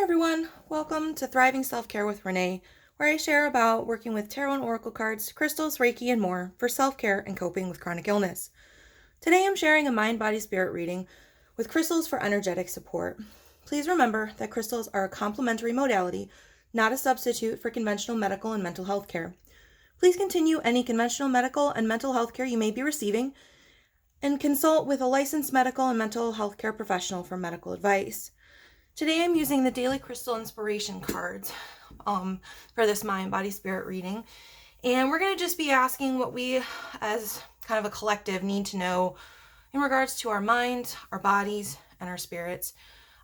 everyone, welcome to Thriving Self-Care with Renee, where I share about working with tarot and oracle cards, crystals, Reiki, and more for self-care and coping with chronic illness. Today I'm sharing a mind, body, spirit reading with crystals for energetic support. Please remember that crystals are a complementary modality, not a substitute for conventional medical and mental health care. Please continue any conventional medical and mental health care you may be receiving and consult with a licensed medical and mental health care professional for medical advice. Today I'm using the Daily Crystal Inspiration cards for this Mind, Body, Spirit reading. And we're going to just be asking what we, as kind of a collective, need to know in regards to our minds, our bodies, and our spirits.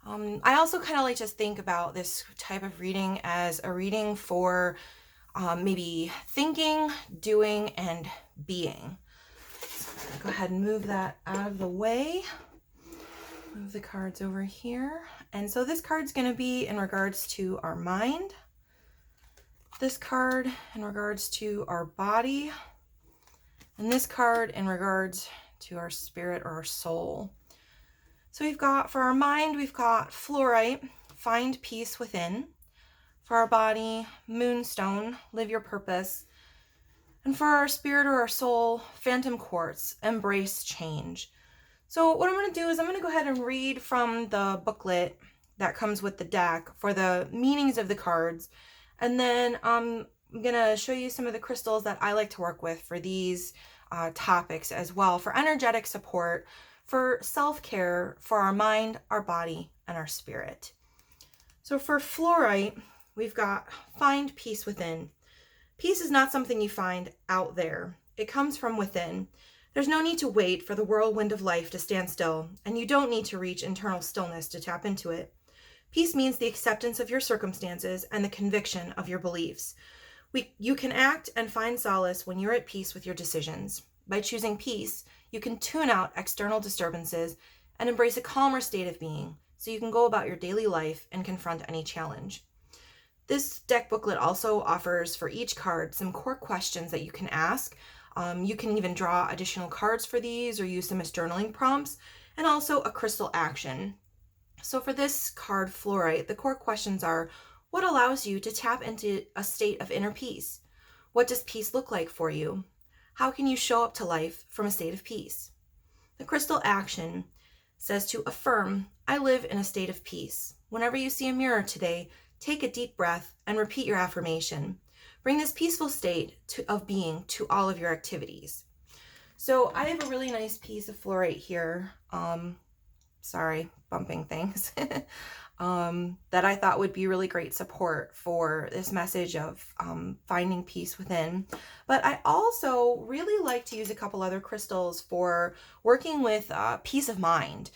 I also kind of like to think about this type of reading as a reading for maybe thinking, doing, and being. So I'm going to go ahead and move that out of the way. Move the cards over here. And so this card's going to be in regards to our mind. This card in regards to our body. And this card in regards to our spirit or our soul. So we've got, for our mind, we've got Fluorite, find peace within. For our body, Moonstone, live your purpose. And for our spirit or our soul, Phantom Quartz, embrace change. So what I'm going to do is I'm going to go ahead and read from the booklet that comes with the deck for the meanings of the cards. And then I'm going to show you some of the crystals that I like to work with for these topics as well, for energetic support, for self-care, for our mind, our body, and our spirit. So for Fluorite, we've got find peace within. Peace is not something you find out there. It comes from within. There's no need to wait for the whirlwind of life to stand still, and you don't need to reach internal stillness to tap into it. Peace means the acceptance of your circumstances and the conviction of your beliefs. You can act and find solace when you're at peace with your decisions. By choosing peace, you can tune out external disturbances and embrace a calmer state of being, so you can go about your daily life and confront any challenge. This deck booklet also offers for each card some core questions that you can ask. You can even draw additional cards for these or use them as journaling prompts, and also a crystal action. So for this card, Fluorite, the core questions are: what allows you to tap into a state of inner peace? What does peace look like for you? How can you show up to life from a state of peace? The crystal action says to affirm, I live in a state of peace. Whenever you see a mirror today, take a deep breath and repeat your affirmation. Bring this peaceful state of being to all of your activities. So I have a really nice piece of Fluorite here. Sorry, bumping things. That I thought would be really great support for this message of finding peace within. But I also really like to use a couple other crystals for working with peace of mind.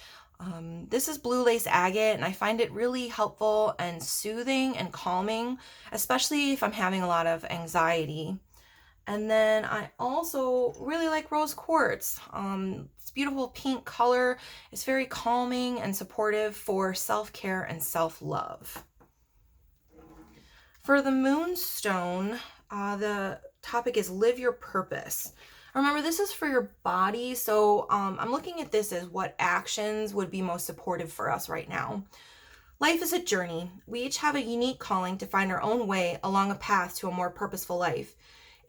This is blue lace agate, and I find it really helpful and soothing and calming, especially if I'm having a lot of anxiety. And then I also really like rose quartz. It's beautiful pink color. It's very calming and supportive for self-care and self-love. For the Moonstone, the topic is live your purpose. Remember, this is for your body, so I'm looking at this as what actions would be most supportive for us right now. Life is a journey. We each have a unique calling to find our own way along a path to a more purposeful life.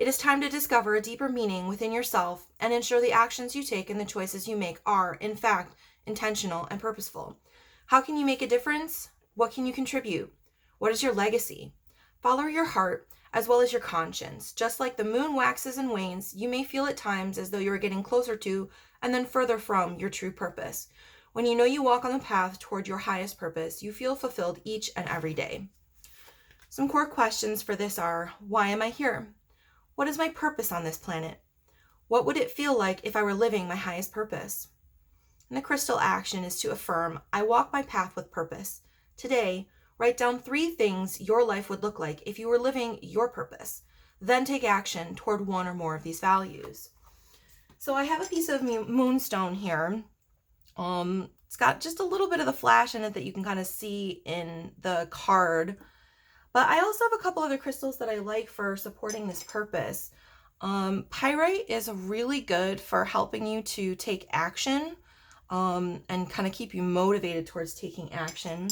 It is time to discover a deeper meaning within yourself and ensure the actions you take and the choices you make are, in fact, intentional and purposeful. How can you make a difference? What can you contribute? What is your legacy? Follow your heart as well as your conscience. Just like the moon waxes and wanes, you may feel at times as though you are getting closer to and then further from your true purpose. When you know you walk on the path toward your highest purpose, you feel fulfilled each and every day. Some core questions for this are: why am I here? What is my purpose on this planet? What would it feel like if I were living my highest purpose? And the crystal action is to affirm, I walk my path with purpose. Today, write down 3 things your life would look like if you were living your purpose. Then take action toward one or more of these values. So I have a piece of Moonstone here. It's got just a little bit of the flash in it that you can kind of see in the card. But I also have a couple other crystals that I like for supporting this purpose. Pyrite is really good for helping you to take action and kind of keep you motivated towards taking action.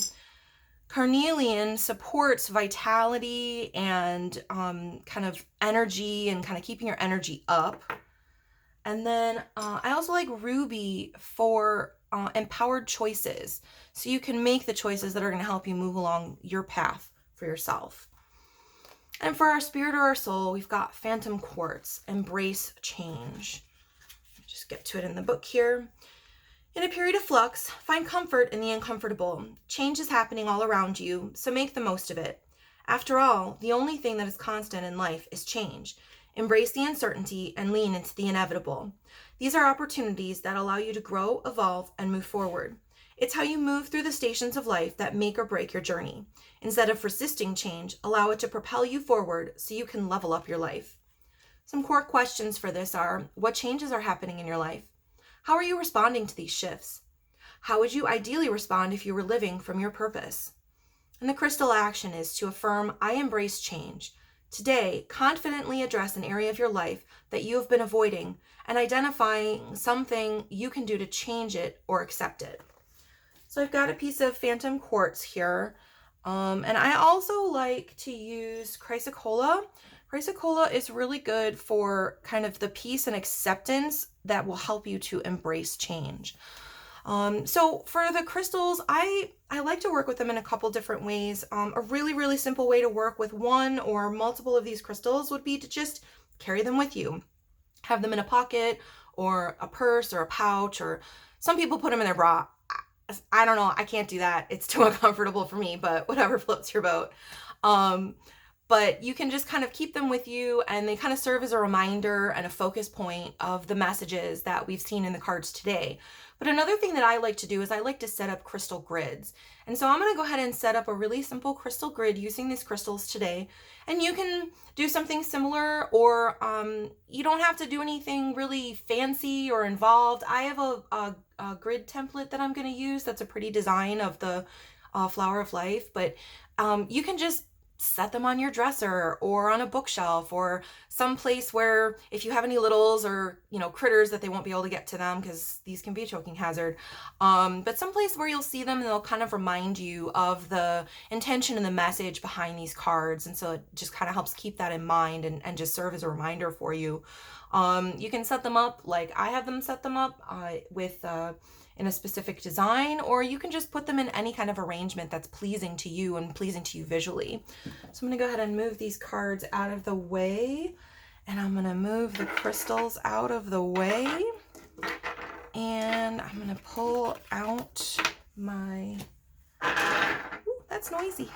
Carnelian supports vitality and kind of energy and kind of keeping your energy up. And then I also like ruby for empowered choices. So you can make the choices that are going to help you move along your path for yourself. And for our spirit or our soul, we've got phantom quartz, embrace change. Just get to it in the book here. In a period of flux, find comfort in the uncomfortable. Change is happening all around you, so make the most of it. After all, the only thing that is constant in life is change. Embrace the uncertainty and lean into the inevitable. These are opportunities that allow you to grow, evolve, and move forward. It's how you move through the stations of life that make or break your journey. Instead of resisting change, allow it to propel you forward so you can level up your life. Some core questions for this are, what changes are happening in your life? How are you responding to these shifts? How would you ideally respond if you were living from your purpose? And the crystal action is to affirm, I embrace change. Today, confidently address an area of your life that you have been avoiding and identifying something you can do to change it or accept it. So I've got a piece of phantom quartz here. And I also like to use chrysocolla. Chrysocolla is really good for kind of the peace and acceptance that will help you to embrace change. So for the crystals, I like to work with them in a couple different ways. A really simple way to work with one or multiple of these crystals would be to just carry them with you. Have them in a pocket or a purse or a pouch, or some people put them in their bra. I don't know, I can't do that. It's too uncomfortable for me, but whatever floats your boat. But you can just kind of keep them with you, and they kind of serve as a reminder and a focus point of the messages that we've seen in the cards today. But another thing that I like to do is I like to set up crystal grids. And so I'm going to go ahead and set up a really simple crystal grid using these crystals today. And you can do something similar, or you don't have to do anything really fancy or involved. I have a grid template that I'm going to use that's a pretty design of the flower of life, but you can just set them on your dresser or on a bookshelf or someplace where if you have any littles or, critters that they won't be able to get to them, because these can be a choking hazard. But someplace where you'll see them and they'll kind of remind you of the intention and the message behind these cards. And so it just kind of helps keep that in mind and just serve as a reminder for you. You can set them up like I have them set them up with in a specific design, or you can just put them in any kind of arrangement that's pleasing to you and pleasing to you visually. So I'm going to go ahead and move these cards out of the way, and I'm going to move the crystals out of the way, and I'm going to pull out my, ooh, that's noisy,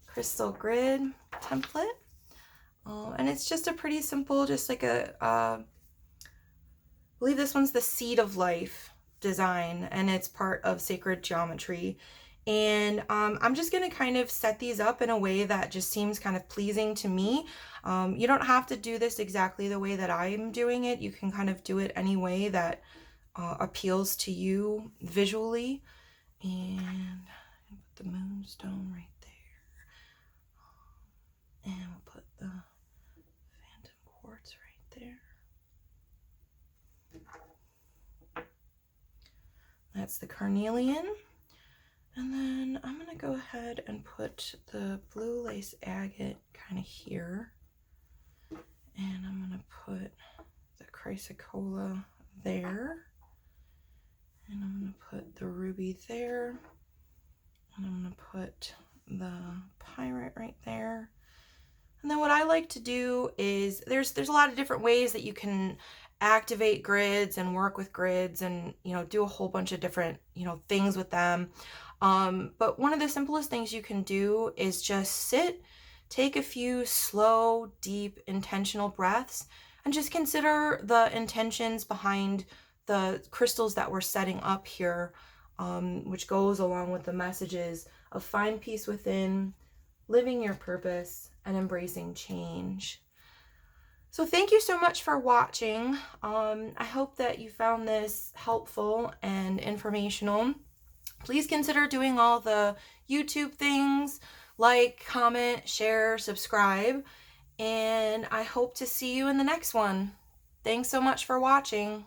crystal grid template. And it's just a pretty simple, just like I believe this one's the Seed of Life design, and it's part of Sacred Geometry. And I'm just going to kind of set these up in a way that just seems kind of pleasing to me. You don't have to do this exactly the way that I'm doing it. You can kind of do it any way that appeals to you visually. And put the Moonstone right there. And we'll put the phantom quartz right there. That's the carnelian. And then I'm going to go ahead and put the blue lace agate kind of here. And I'm going to put the chrysocolla there. And I'm going to put the ruby there. And I'm going to put the pyrite right there. And then what I like to do is there's a lot of different ways that you can activate grids and work with grids and, do a whole bunch of different, things with them. But one of the simplest things you can do is just sit, take a few slow, deep, intentional breaths, and just consider the intentions behind the crystals that we're setting up here, which goes along with the messages of find peace within, living your purpose, and embracing change. So thank you so much for watching. I hope that you found this helpful and informational. Please consider doing all the YouTube things, like, comment, share, subscribe, and I hope to see you in the next one. Thanks so much for watching.